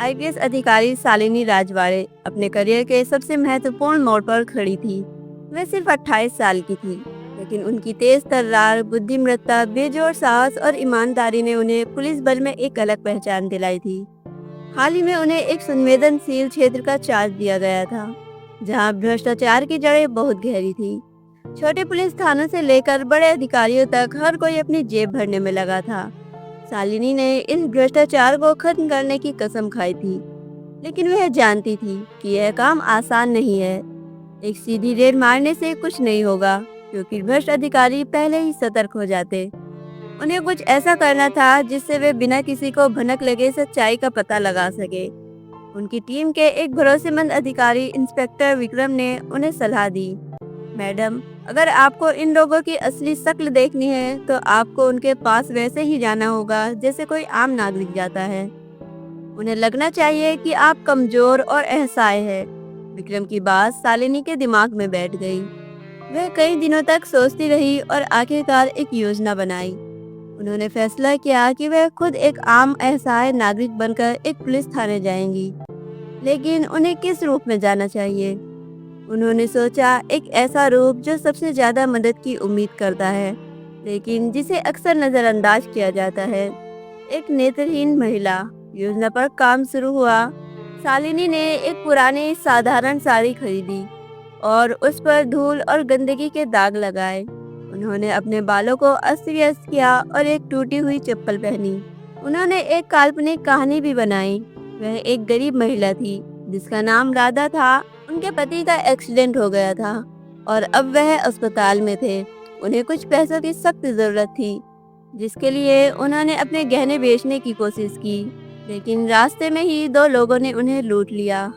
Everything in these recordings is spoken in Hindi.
आईपीएस अधिकारी शालिनी राजवाड़े अपने करियर के सबसे महत्वपूर्ण मोड़ पर खड़ी थी। वह सिर्फ 28 साल की थी, लेकिन उनकी तेज तर्रार, बुद्धिमत्ता, बेजोड़ साहस और ईमानदारी ने उन्हें पुलिस बल में एक अलग पहचान दिलाई थी। हाल ही में उन्हें एक संवेदनशील क्षेत्र का चार्ज दिया गया था, जहां भ्रष्टाचार की जड़ें बहुत गहरी थी। छोटे पुलिस थानों से लेकर बड़े अधिकारियों तक हर कोई अपनी जेब भरने में लगा था। शालिनी ने इस भ्रष्टाचार को खत्म करने की कसम खाई थी, लेकिन वह जानती थी कि यह काम आसान नहीं है। एक सीधी रेड मारने से कुछ नहीं होगा, क्योंकि भ्रष्ट अधिकारी पहले ही सतर्क हो जाते। उन्हें कुछ ऐसा करना था जिससे वे बिना किसी को भनक लगे सच्चाई का पता लगा सके। उनकी टीम के एक भरोसेमंद अधिकारी इंस्पेक्टर विक्रम ने उन्हें सलाह दी, मैडम, अगर आपको इन लोगों की असली शक्ल देखनी है तो आपको उनके पास वैसे ही जाना होगा जैसे कोई आम नागरिक जाता है। उन्हें लगना चाहिए कि आप कमजोर और असहाय हैं। विक्रम की बात शालिनी के दिमाग में बैठ गई। वह कई दिनों तक सोचती रही और आखिरकार एक योजना बनाई। उन्होंने फैसला किया कि वह खुद एक आम असहाय नागरिक बनकर एक पुलिस थाने जाएंगी, लेकिन उन्हें किस रूप में जाना चाहिए। उन्होंने सोचा, एक ऐसा रूप जो सबसे ज्यादा मदद की उम्मीद करता है, लेकिन जिसे अक्सर नजरअंदाज किया जाता है। एक नेत्रहीन महिला। योजना पर काम शुरू हुआ। शालिनी ने एक पुरानी साधारण साड़ी खरीदी और उस पर धूल और गंदगी के दाग लगाए। उन्होंने अपने बालों को अस्त व्यस्त किया और एक टूटी हुई चप्पल पहनी। उन्होंने एक काल्पनिक कहानी भी बनाई। वह एक गरीब महिला थी जिसका नाम राधा था। उनके पति का एक्सीडेंट हो गया था और अब वह अस्पताल में थे। उन्हें कुछ पैसों की सख्त जरूरत थी, जिसके लिए उन्होंने अपने गहने बेचने की कोशिश की, लेकिन रास्ते में ही दो लोगों ने उन्हें लूट लिया।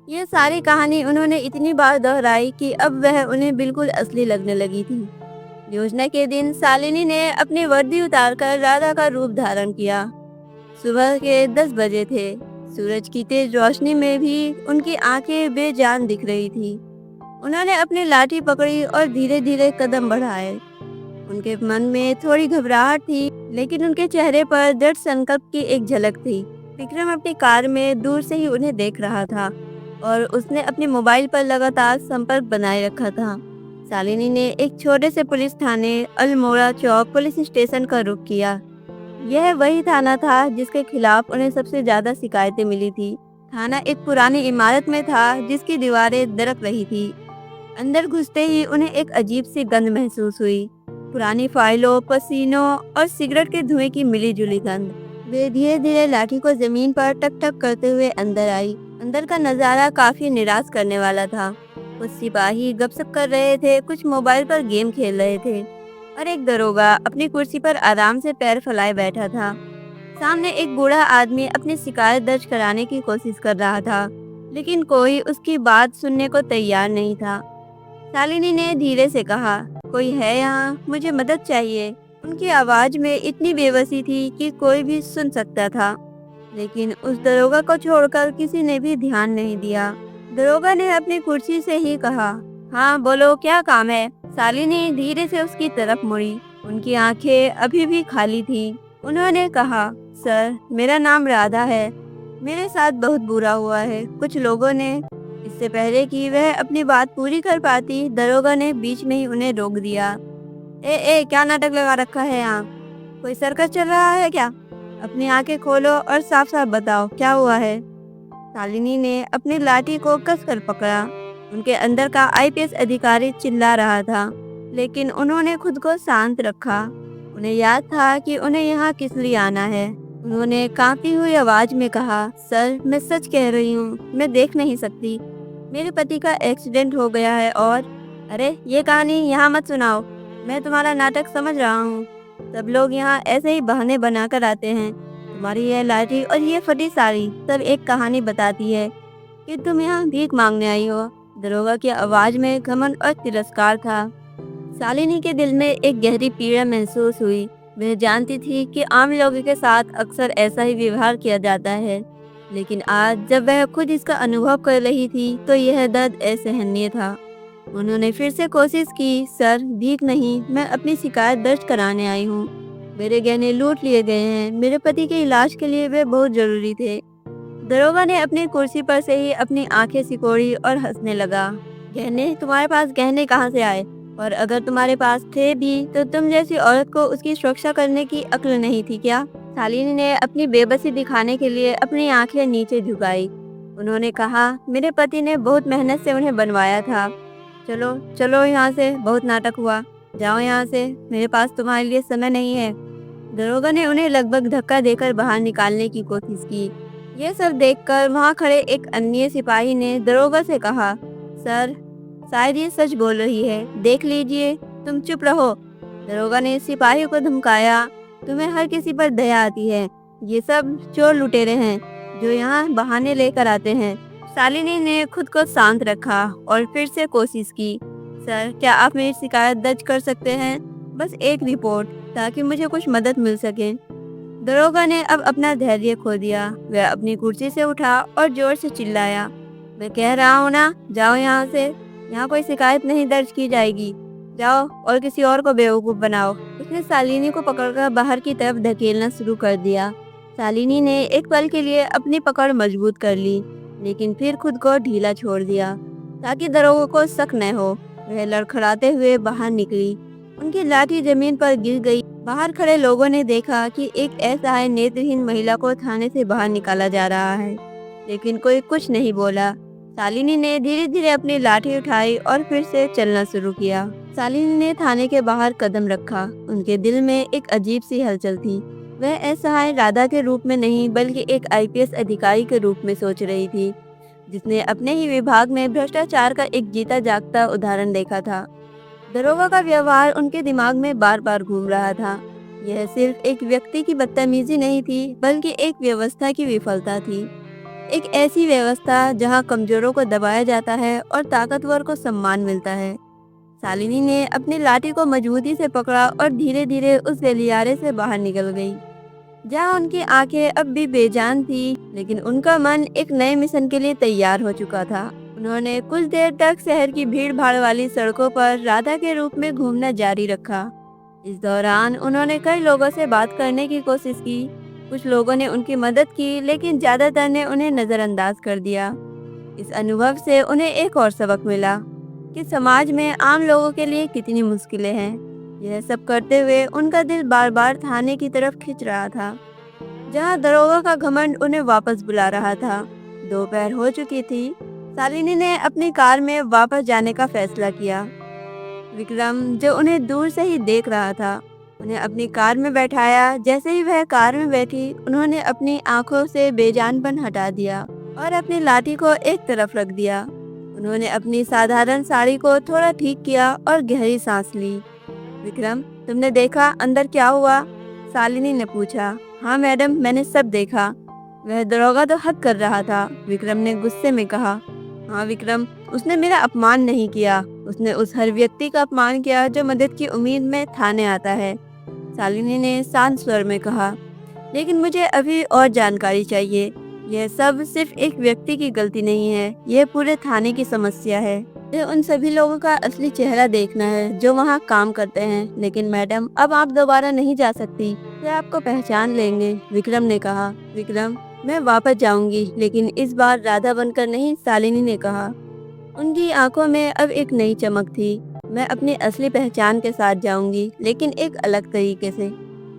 ये सारी कहानी उन्होंने इतनी बार दोहराई कि अब वह उन्हें बिल्कुल असली लगने लगी थी। योजना के दिन शालिनी ने अपनी वर्दी उतारकर राधा का रूप धारण किया। सुबह के 10 बजे थे। सूरज की तेज रोशनी में भी उनकी आंखें बेजान दिख रही थी। उन्होंने अपनी लाठी पकड़ी और धीरे धीरे कदम बढ़ाए। उनके मन में थोड़ी घबराहट थी, लेकिन उनके चेहरे पर दृढ़ संकल्प की एक झलक थी। विक्रम अपनी कार में दूर से ही उन्हें देख रहा था और उसने अपने मोबाइल पर लगातार संपर्क बनाए रखा था। शालिनी ने एक छोटे से पुलिस थाने अल्मोड़ा चौक पुलिस स्टेशन का रुख किया। यह वही थाना था जिसके खिलाफ उन्हें सबसे ज्यादा शिकायतें मिली थी। थाना एक पुरानी इमारत में था जिसकी दीवारें दरक रही थी। अंदर घुसते ही उन्हें एक अजीब सी गंध महसूस हुई। पुरानी फाइलों, पसीनों और सिगरेट के धुएं की मिली-जुली गंध। वे धीरे धीरे लाठी को जमीन पर टक टक करते हुए अंदर आई। अंदर का नजारा काफी निराश करने वाला था। कुछ सिपाही गपशप कर रहे थे, कुछ मोबाइल पर गेम खेल रहे थे और एक दरोगा अपनी कुर्सी पर आराम से पैर फैलाए बैठा था। सामने एक बूढ़ा आदमी अपनी शिकायत दर्ज कराने की कोशिश कर रहा था, लेकिन कोई उसकी बात सुनने को तैयार नहीं था। शालिनी ने धीरे से कहा, कोई है यहाँ? मुझे मदद चाहिए। उनकी आवाज में इतनी बेबसी थी कि कोई भी सुन सकता था, लेकिन उस दरोगा को छोड़कर किसी ने भी ध्यान नहीं दिया। दरोगा ने अपनी कुर्सी से ही कहा, हाँ बोलो, क्या काम है? शालिनी धीरे से उसकी तरफ मुड़ी। उनकी आंखें अभी भी खाली थी। उन्होंने कहा, सर, मेरा नाम राधा है। मेरे साथ बहुत बुरा हुआ है। कुछ लोगों ने। इससे पहले कि वह अपनी बात पूरी कर पाती, दरोगा ने बीच में ही उन्हें रोक दिया। ए, क्या नाटक लगा रखा है यहाँ? कोई सर्कस चल रहा है क्या? अपनी आंखें खोलो और साफ साफ बताओ, क्या हुआ है? शालिनी ने अपनी लाठी को कसकर पकड़ा। उनके अंदर का आईपीएस अधिकारी चिल्ला रहा था, लेकिन उन्होंने खुद को शांत रखा। उन्हें याद था कि उन्हें यहाँ किस लिए आना है। उन्होंने कांपती हुई आवाज में कहा, सर, मैं सच कह रही हूँ, मैं देख नहीं सकती। मेरे पति का एक्सीडेंट हो गया है और अरे, ये कहानी यहाँ मत सुनाओ। मैं तुम्हारा नाटक समझ रहा हूँ। सब लोग यहाँ ऐसे ही बहाने बनाकर आते हैं। तुम्हारी यह लाठी और ये फटी साड़ी सब एक कहानी बताती है कि तुम यहाँ भीख मांगने आई हो। दरोगा की आवाज में घमंड और तिरस्कार था। शालिनी के दिल में एक गहरी पीड़ा महसूस हुई। वह जानती थी कि आम लोगों के साथ अक्सर ऐसा ही व्यवहार किया जाता है, लेकिन आज जब वह खुद इसका अनुभव कर रही थी तो यह दर्द असहनीय था। उन्होंने फिर से कोशिश की, सर, भीख नहीं, मैं अपनी शिकायत दर्ज कराने आई हूँ। मेरे गहने लूट लिए गए हैं। मेरे पति के इलाज के लिए वे बहुत जरूरी थे। दरोगा ने अपनी कुर्सी पर से ही अपनी आंखें सिकोड़ी और हंसने लगा। गहने? तुम्हारे पास गहने कहाँ से आए? और अगर तुम्हारे पास थे भी तो तुम जैसी औरत को उसकी सुरक्षा करने की अक्ल नहीं थी क्या? शालिनी ने अपनी बेबसी दिखाने के लिए अपनी आंखें नीचे झुकाई। उन्होंने कहा, मेरे पति ने बहुत मेहनत से उन्हें बनवाया था। चलो चलो यहाँ से, बहुत नाटक हुआ। जाओ यहाँ से, मेरे पास तुम्हारे लिए समय नहीं है। दरोगा ने उन्हें लगभग धक्का देकर बाहर निकालने की कोशिश की। यह सब देखकर वहां खड़े एक अन्य सिपाही ने दरोगा से कहा, सर, शायद ये सच बोल रही है, देख लीजिए, तुम चुप रहो। दरोगा ने सिपाही को धमकाया, तुम्हें हर किसी पर दया आती है, ये सब चोर लुटेरे हैं जो यहाँ बहाने लेकर आते हैं। शालिनी ने खुद को शांत रखा और फिर से कोशिश की, सर, क्या आप मेरी शिकायत दर्ज कर सकते हैं? बस एक रिपोर्ट, ताकि मुझे कुछ मदद मिल सके। दरोगा ने अब अपना धैर्य खो दिया। वह अपनी कुर्सी से उठा और जोर से चिल्लाया, मैं कह रहा हूँ ना, जाओ यहाँ से, यहाँ कोई शिकायत नहीं दर्ज की जाएगी। जाओ और किसी और को बेवकूफ़ बनाओ। उसने शालिनी को पकड़कर बाहर की तरफ धकेलना शुरू कर दिया। शालिनी ने एक पल के लिए अपनी पकड़ मजबूत कर ली, लेकिन फिर खुद को ढीला छोड़ दिया ताकि दरोगा को शक न हो। वह लड़खड़ाते हुए बाहर निकली। उनकी लाठी जमीन पर गिर गई। बाहर खड़े लोगों ने देखा कि एक असहाय नेत्रहीन महिला को थाने से बाहर निकाला जा रहा है, लेकिन कोई कुछ नहीं बोला। शालिनी ने धीरे धीरे अपनी लाठी उठाई और फिर से चलना शुरू किया। शालिनी ने थाने के बाहर कदम रखा। उनके दिल में एक अजीब सी हलचल थी। वह असहाय राधा के रूप में नहीं, बल्कि एक आईपीएस अधिकारी के रूप में सोच रही थी, जिसने अपने ही विभाग में भ्रष्टाचार का एक जीता जागता उदाहरण देखा था। दरोगा का व्यवहार उनके दिमाग में बार बार घूम रहा था। यह सिर्फ एक व्यक्ति की बदतमीजी नहीं थी, बल्कि एक व्यवस्था की विफलता थी। एक ऐसी व्यवस्था जहां कमजोरों को दबाया जाता है और ताकतवर को सम्मान मिलता है। शालिनी ने अपनी लाठी को मजबूती से पकड़ा और धीरे धीरे उस गलियारे से बाहर निकल गई, जहां उनकी आंखें अब भी बेजान थी, लेकिन उनका मन एक नए मिशन के लिए तैयार हो चुका था। उन्होंने कुछ देर तक शहर की भीड़ भाड़ वाली सड़कों पर राधा के रूप में घूमना जारी रखा। इस दौरान उन्होंने कई लोगों से बात करने की कोशिश की। कुछ लोगों ने उनकी मदद की, लेकिन ज्यादातर ने उन्हें नजरअंदाज कर दिया। इस अनुभव से उन्हें एक और सबक मिला कि समाज में आम लोगों के लिए कितनी मुश्किलें हैं। यह सब करते हुए उनका दिल बार बार थाने की तरफ खिंच रहा था, जहां दरोगा का घमंड उन्हें वापस बुला रहा था। दोपहर हो चुकी थी। शालिनी ने अपनी कार में वापस जाने का फैसला किया। विक्रम, जो उन्हें दूर से ही देख रहा था, उन्हें अपनी कार में बैठाया। जैसे ही वह कार में बैठी, उन्होंने अपनी आंखों से बेजानपन हटा दिया और अपनी लाठी को एक तरफ रख दिया। उन्होंने अपनी साधारण साड़ी को थोड़ा ठीक किया और गहरी सांस ली। विक्रम, तुमने देखा अंदर क्या हुआ? शालिनी ने पूछा। हाँ मैडम, मैंने सब देखा। वह दरोगा तो हद कर रहा था, विक्रम ने गुस्से में कहा। हाँ विक्रम, उसने मेरा अपमान नहीं किया, उसने उस हर व्यक्ति का अपमान किया जो मदद की उम्मीद में थाने आता है, शालिनी ने शांत स्वर में कहा। लेकिन मुझे अभी और जानकारी चाहिए। यह सब सिर्फ एक व्यक्ति की गलती नहीं है, यह पूरे थाने की समस्या है। मुझे उन सभी लोगों का असली चेहरा देखना है जो वहाँ काम करते हैं। लेकिन मैडम, अब आप दोबारा नहीं जा सकती, वे आपको पहचान लेंगे, विक्रम ने कहा। विक्रम, मैं वापस जाऊंगी, लेकिन इस बार राधा बनकर नहीं, शालिनी ने कहा। उनकी आंखों में अब एक नई चमक थी। मैं अपनी असली पहचान के साथ जाऊंगी, लेकिन एक अलग तरीके से।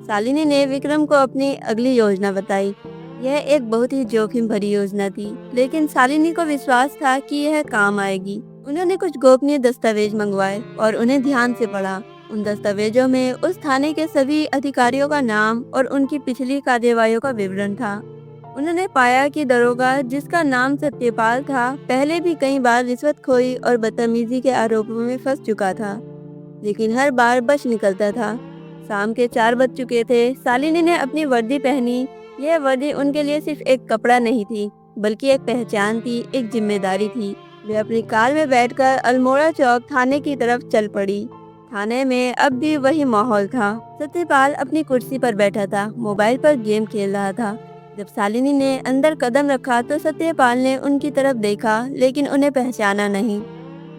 शालिनी ने विक्रम को अपनी अगली योजना बताई। यह एक बहुत ही जोखिम भरी योजना थी, लेकिन शालिनी को विश्वास था कि यह काम आएगी। उन्होंने कुछ गोपनीय दस्तावेज मंगवाए और उन्हें ध्यान से पढ़ा। उन दस्तावेजों में उस थाने के सभी अधिकारियों का नाम और उनकी पिछली कार्यवाहियों का विवरण था। उन्होंने पाया कि दरोगा, जिसका नाम सत्यपाल था, पहले भी कई बार रिश्वतखोरी और बदतमीजी के आरोपों में फंस चुका था, लेकिन हर बार बच निकलता था। शाम के 4 बज चुके थे। शालिनी ने अपनी वर्दी पहनी। यह वर्दी उनके लिए सिर्फ एक कपड़ा नहीं थी, बल्कि एक पहचान थी, एक जिम्मेदारी थी। वे अपनी कार में बैठकर अल्मोड़ा चौक थाने की तरफ चल पड़ी। थाने में अब भी वही माहौल था। सत्यपाल अपनी कुर्सी पर बैठा था, मोबाइल पर गेम खेल रहा था। जब शालिनी ने अंदर कदम रखा तो सत्यपाल ने उनकी तरफ देखा, लेकिन उन्हें पहचाना नहीं।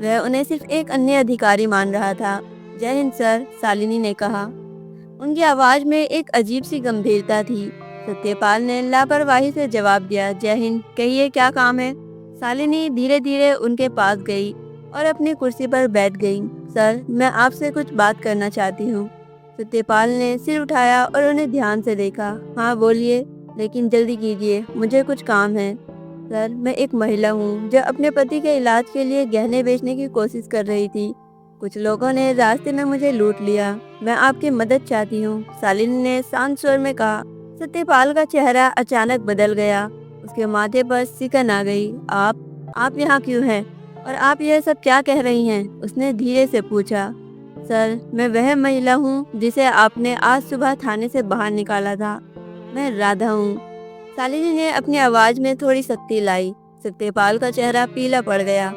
वह उन्हें सिर्फ एक अन्य अधिकारी मान रहा था। जय हिंद सर, शालिनी ने कहा। उनकी आवाज में एक अजीब सी गंभीरता थी। सत्यपाल ने लापरवाही से जवाब दिया, जय हिंद, कहिए क्या काम है। शालिनी धीरे धीरे उनके पास गई और अपनी कुर्सी पर बैठ गई। सर, मैं आपसे कुछ बात करना चाहती हूँ। सत्यपाल ने सिर उठाया और उन्हें ध्यान से देखा। हाँ बोलिए, लेकिन जल्दी कीजिए, मुझे कुछ काम है। सर, मैं एक महिला हूँ जो अपने पति के इलाज के लिए गहने बेचने की कोशिश कर रही थी। कुछ लोगों ने रास्ते में मुझे लूट लिया। मैं आपकी मदद चाहती हूँ, शालिनी ने शांत स्वर में कहा। सत्यपाल का चेहरा अचानक बदल गया। उसके माथे पर सिकन आ गई। आप यहाँ क्यों हैं? और आप यह सब क्या कह रही हैं? उसने धीरे से पूछा। सर, मैं वह महिला हूँ जिसे आपने आज सुबह थाने से बाहर निकाला था। मैं राधा हूँ। शालिनी ने अपनी आवाज में थोड़ी सख्ती लाई। सत्यपाल का चेहरा पीला पड़ गया।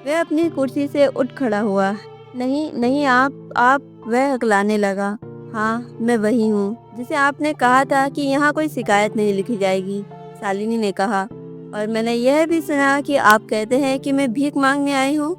वह अपनी कुर्सी से उठ खड़ा हुआ। नहीं नहीं, आप वह हकलाने लगा। हाँ, मैं वही हूँ जिसे आपने कहा था कि यहाँ कोई शिकायत नहीं लिखी जाएगी, शालिनी ने कहा। और मैंने यह भी सुना कि आप कहते हैं कि मैं भीख मांगने आई हूँ।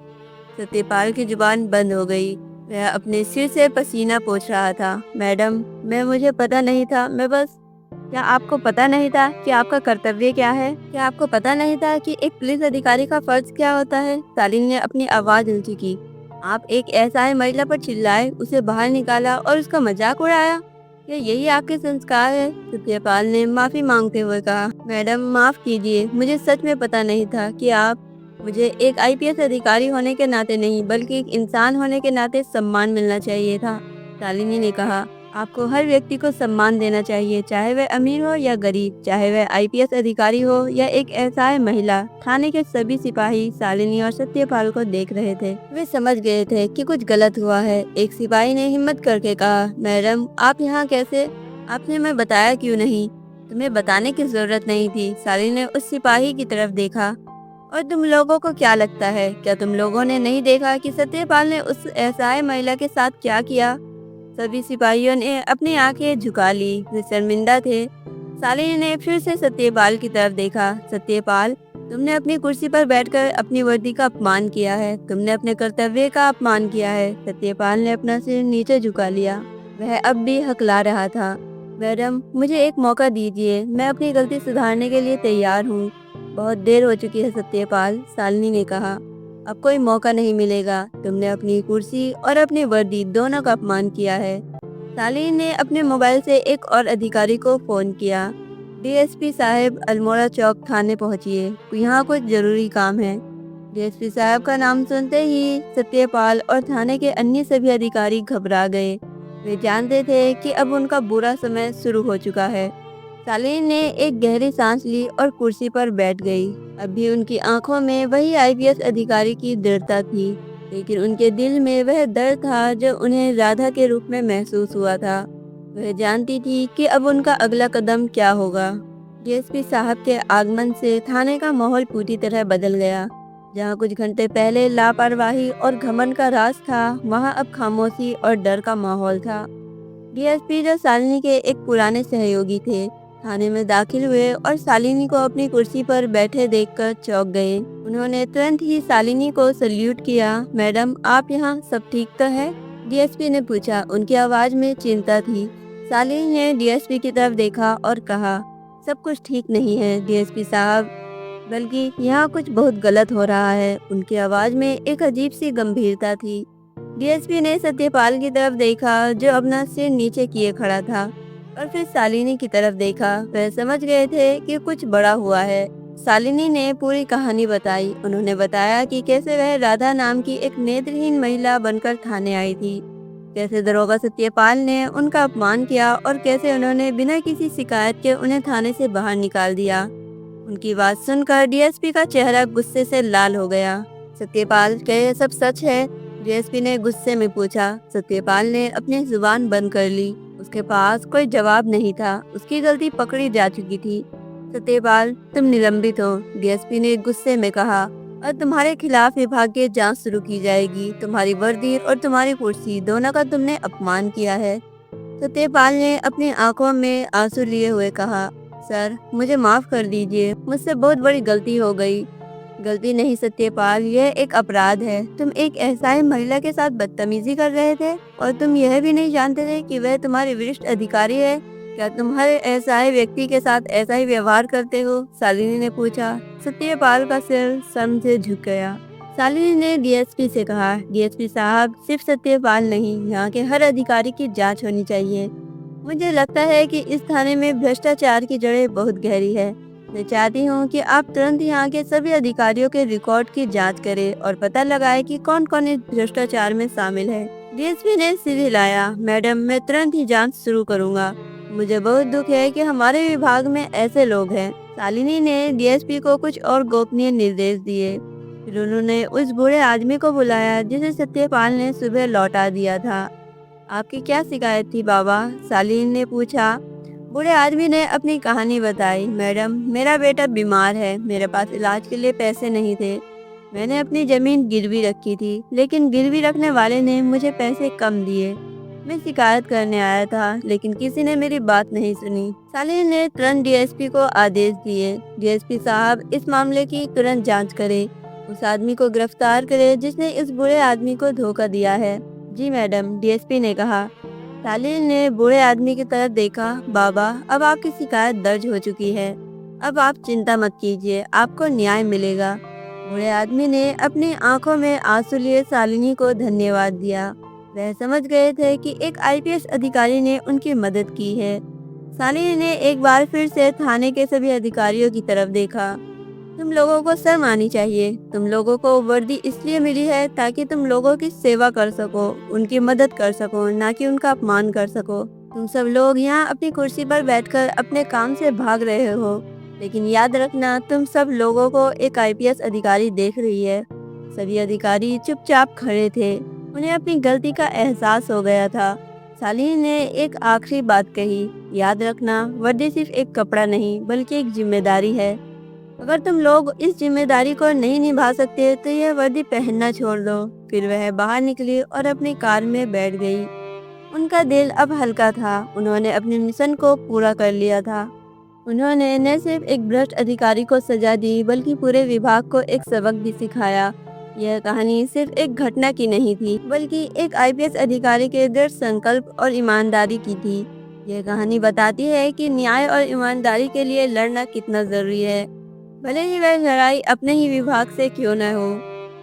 सत्यपाल की जुबान बंद हो गई। वह अपने सिर से पसीना पोंछ रहा था। मैडम, मुझे पता नहीं था, मैं बस। क्या आपको पता नहीं था कि आपका कर्तव्य क्या है? क्या आपको पता नहीं था कि एक पुलिस अधिकारी का फर्ज क्या होता है? शालिनी ने अपनी आवाज ऊंची की। आप एक असहाय महिला पर चिल्लाए, उसे बाहर निकाला और उसका मजाक उड़ाया। क्या यही आपके संस्कार है? सत्यपाल ने माफी मांगते हुए कहा। मैडम, माफ कीजिए, मुझे सच में पता नहीं था कि आप। मुझे एक आईपीएस अधिकारी होने के नाते नहीं, बल्कि एक इंसान होने के नाते सम्मान मिलना चाहिए था, शालिनी ने कहा। आपको हर व्यक्ति को सम्मान देना चाहिए, चाहे वह अमीर हो या गरीब, चाहे वह आईपीएस अधिकारी हो या एक असहाय महिला। थाने के सभी सिपाही शालिनी और सत्यपाल को देख रहे थे। वे समझ गए थे कि कुछ गलत हुआ है। एक सिपाही ने हिम्मत करके कहा, मैडम, आप यहाँ कैसे? आपने हमें बताया क्यों नहीं? तुम्हें बताने की जरूरत नहीं थी। शालिनी ने उस सिपाही की तरफ देखा। और तुम लोगों को क्या लगता है, क्या तुम लोगों ने नहीं देखा कि सत्यपाल ने उस असहाय महिला के साथ क्या किया? सभी सिपाहियों ने अपनी आंखें झुका ली। वे शर्मिंदा थे। शालिनी ने फिर से सत्यपाल की तरफ देखा। सत्यपाल, तुमने अपनी कुर्सी पर बैठकर अपनी वर्दी का अपमान किया है। तुमने अपने कर्तव्य का अपमान किया है। सत्यपाल ने अपना सिर नीचे झुका लिया। वह अब भी हकला रहा था। मैडम, मुझे एक मौका दीजिए, मैं अपनी गलती सुधारने के लिए तैयार हूँ। बहुत देर हो चुकी है सत्यपाल, शालिनी ने कहा। अब कोई मौका नहीं मिलेगा। तुमने अपनी कुर्सी और अपनी वर्दी दोनों का अपमान किया है। शालिनी ने अपने मोबाइल से एक और अधिकारी को फोन किया। डीएसपी साहब, अल्मोड़ा चौक थाने पहुंचिए, यहाँ कुछ जरूरी काम है। डीएसपी साहब का नाम सुनते ही सत्यपाल और थाने के अन्य सभी अधिकारी घबरा गए। वे जानते थे कि अब उनका बुरा समय शुरू हो चुका है। शालिनी ने एक गहरी सांस ली और कुर्सी पर बैठ गई। अभी उनकी आंखों में वही आईपीएस अधिकारी की दृढ़ता थी, लेकिन उनके दिल में वह दर्द था जो उन्हें राधा के रूप में महसूस हुआ था। वह जानती थी कि अब उनका अगला कदम क्या होगा। डीएसपी साहब के आगमन से थाने का माहौल पूरी तरह बदल गया। जहां कुछ घंटे पहले लापरवाही और घमंड का राज था, वहां अब खामोशी और डर का माहौल था। डीएसपी, जो शालिनी के एक पुराने सहयोगी थे, थाने में दाखिल हुए और शालिनी को अपनी कुर्सी पर बैठे देखकर चौंक गए। उन्होंने तुरंत ही शालिनी को सल्यूट किया। मैडम, आप यहाँ सब ठीक तो है? डीएसपी ने पूछा। उनकी आवाज में चिंता थी। शालिनी ने डीएसपी की तरफ देखा और कहा, सब कुछ ठीक नहीं है डीएसपी साहब, बल्कि यहाँ कुछ बहुत गलत हो रहा है। उनकी आवाज में एक अजीब सी गंभीरता थी। डीएसपी ने सत्यपाल की तरफ देखा, जो अपना सिर नीचे किए खड़ा था, और फिर शालिनी की तरफ देखा। वह समझ गए थे कि कुछ बड़ा हुआ है। शालिनी ने पूरी कहानी बताई। उन्होंने बताया कि कैसे वह राधा नाम की एक नेत्रहीन महिला बनकर थाने आई थी, कैसे दरोगा सत्यपाल ने उनका अपमान किया और कैसे उन्होंने बिना किसी शिकायत के उन्हें थाने से बाहर निकाल दिया। उनकी बात सुनकर डीएसपी का चेहरा गुस्से से लाल हो गया। सत्यपाल, क्या यह सब सच है? डीएसपी ने गुस्से में पूछा। सत्यपाल ने अपनी जुबान बंद कर ली। उसके पास कोई जवाब नहीं था। उसकी गलती पकड़ी जा चुकी थी। सत्यपाल, तुम निलंबित हो, डीएसपी ने गुस्से में कहा, और तुम्हारे खिलाफ विभागीय जांच शुरू की जाएगी। तुम्हारी वर्दी और तुम्हारी कुर्सी दोनों का तुमने अपमान किया है। सत्यपाल ने अपनी आंखों में आंसू लिए हुए कहा, सर, मुझे माफ कर दीजिए, मुझसे बहुत बड़ी गलती हो गई। गलती नहीं सत्यपाल, यह एक अपराध है। तुम एक असहाय महिला के साथ बदतमीजी कर रहे थे और तुम यह भी नहीं जानते थे कि वह तुम्हारे वरिष्ठ अधिकारी है। क्या तुम हर असहाय व्यक्ति के साथ ऐसा ही व्यवहार करते हो? शालिनी ने पूछा। सत्यपाल का सिर शर्म से झुक गया। शालिनी ने डीएसपी से कहा, डीएसपी साहब, सिर्फ सत्यपाल नहीं, यहाँ के हर अधिकारी की जांच होनी चाहिए। मुझे लगता है कि इस थाने में भ्रष्टाचार की जड़ें बहुत गहरी है। मैं चाहती हूँ कि आप तुरंत यहाँ के सभी अधिकारियों के रिकॉर्ड की जांच करें और पता लगाएं कि कौन कौन इस भ्रष्टाचार में शामिल है। डीएसपी ने सिर हिलाया। मैडम, मैं तुरंत ही जांच शुरू करूँगा। मुझे बहुत दुख है कि हमारे विभाग में ऐसे लोग हैं। शालिनी ने डीएसपी को कुछ और गोपनीय निर्देश दिए। फिर उन्होंने उस बूढ़े आदमी को बुलाया जिसे सत्यपाल ने सुबह लौटा दिया था। आपकी क्या शिकायत थी बाबा? शालीन ने पूछा। बूढ़े आदमी ने अपनी कहानी बताई। मैडम, मेरा बेटा बीमार है, मेरे पास इलाज के लिए पैसे नहीं थे। मैंने अपनी जमीन गिरवी रखी थी, लेकिन गिरवी रखने वाले ने मुझे पैसे कम दिए। मैं शिकायत करने आया था, लेकिन किसी ने मेरी बात नहीं सुनी। शालीन ने तुरंत डीएसपी को आदेश दिए। डीएसपी साहब, इस मामले की तुरंत जांच करें। उस आदमी को गिरफ्तार करें जिसने इस बूढ़े आदमी को धोखा दिया है। जी मैडम, डीएसपी ने कहा। शालीन ने बूढ़े आदमी की तरफ देखा। बाबा, अब आपकी शिकायत दर्ज हो चुकी है। अब आप चिंता मत कीजिए, आपको न्याय मिलेगा। बूढ़े आदमी ने अपनी आंखों में आंसू लिए शालिनी को धन्यवाद दिया। वह समझ गए थे कि एक आईपीएस अधिकारी ने उनकी मदद की है। शालिनी ने एक बार फिर से थाने के सभी अधिकारियों की तरफ देखा। तुम लोगों को शर्म आनी चाहिए। तुम लोगों को वर्दी इसलिए मिली है ताकि तुम लोगों की सेवा कर सको, उनकी मदद कर सको, ना कि उनका अपमान कर सको। तुम सब लोग यहाँ अपनी कुर्सी पर बैठकर अपने काम से भाग रहे हो, लेकिन याद रखना, तुम सब लोगों को एक आईपीएस अधिकारी देख रही है। सभी अधिकारी चुपचाप खड़े थे। उन्हें अपनी गलती का एहसास हो गया था। शालीन ने एक आखिरी बात कही, याद रखना, वर्दी सिर्फ एक कपड़ा नहीं बल्कि एक जिम्मेदारी है। अगर तुम लोग इस जिम्मेदारी को नहीं निभा सकते तो यह वर्दी पहनना छोड़ दो। फिर वह बाहर निकली और अपनी कार में बैठ गई। उनका दिल अब हल्का था। उन्होंने अपने मिशन को पूरा कर लिया था। उन्होंने न सिर्फ एक भ्रष्ट अधिकारी को सजा दी, बल्कि पूरे विभाग को एक सबक भी सिखाया। यह कहानी सिर्फ एक घटना की नहीं थी, बल्कि एक आईपीएस अधिकारी के दृढ़ संकल्प और ईमानदारी की थी। यह कहानी बताती है कि न्याय और ईमानदारी के लिए लड़ना कितना जरूरी है, भले ही वह लड़ाई अपने ही विभाग से क्यों न हो।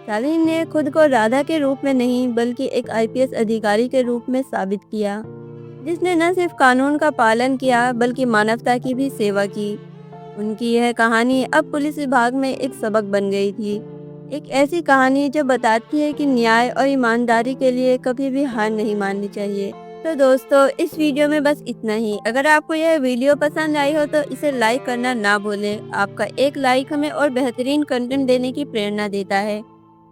शालीन ने खुद को राधा के रूप में नहीं, बल्कि एक आईपीएस अधिकारी के रूप में साबित किया, जिसने न सिर्फ कानून का पालन किया बल्कि मानवता की भी सेवा की। उनकी यह कहानी अब पुलिस विभाग में एक सबक बन गई थी। एक ऐसी कहानी जो बताती है कि न्याय और ईमानदारी के लिए कभी भी हार नहीं माननी चाहिए। तो दोस्तों, इस वीडियो में बस इतना ही। अगर आपको यह वीडियो पसंद आई हो तो इसे लाइक करना ना भूलें। आपका एक लाइक हमें और बेहतरीन कंटेंट देने की प्रेरणा देता है।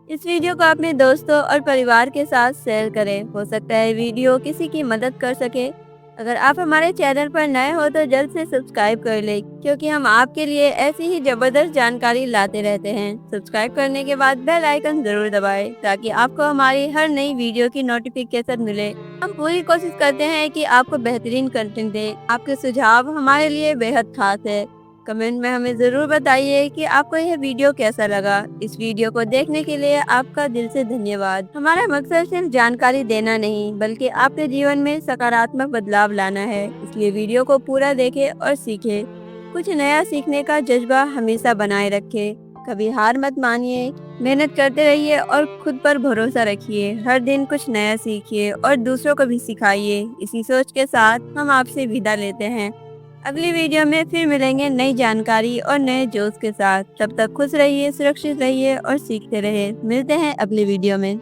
इस वीडियो को अपने दोस्तों और परिवार के साथ शेयर करें। हो सकता है वीडियो किसी की मदद कर सके। अगर आप हमारे चैनल पर नए हो तो जल्द से सब्सक्राइब कर लें, क्योंकि हम आपके लिए ऐसी ही जबरदस्त जानकारी लाते रहते हैं। सब्सक्राइब करने के बाद बेल आइकन जरूर दबाएं, ताकि आपको हमारी हर नई वीडियो की नोटिफिकेशन मिले। हम पूरी कोशिश करते हैं कि आपको बेहतरीन कंटेंट दें। आपके सुझाव हमारे लिए बेहद खास है। कमेंट में हमें ज़रूर बताइए कि आपको यह वीडियो कैसा लगा। इस वीडियो को देखने के लिए आपका दिल से धन्यवाद। हमारा मकसद सिर्फ जानकारी देना नहीं, बल्कि आपके जीवन में सकारात्मक बदलाव लाना है। इसलिए वीडियो को पूरा देखें और सीखें। कुछ नया सीखने का जज्बा हमेशा बनाए रखें। कभी हार मत मानिए, मेहनत करते रहिए और खुद पर भरोसा रखिए। हर दिन कुछ नया सीखिए और दूसरों को भी सिखाइए। इसी सोच के साथ हम आपसे विदा लेते हैं। अगली वीडियो में फिर मिलेंगे नई जानकारी और नए जोश के साथ। तब तक खुश रहिए, सुरक्षित रहिए और सीखते रहिए। मिलते हैं अगली वीडियो में।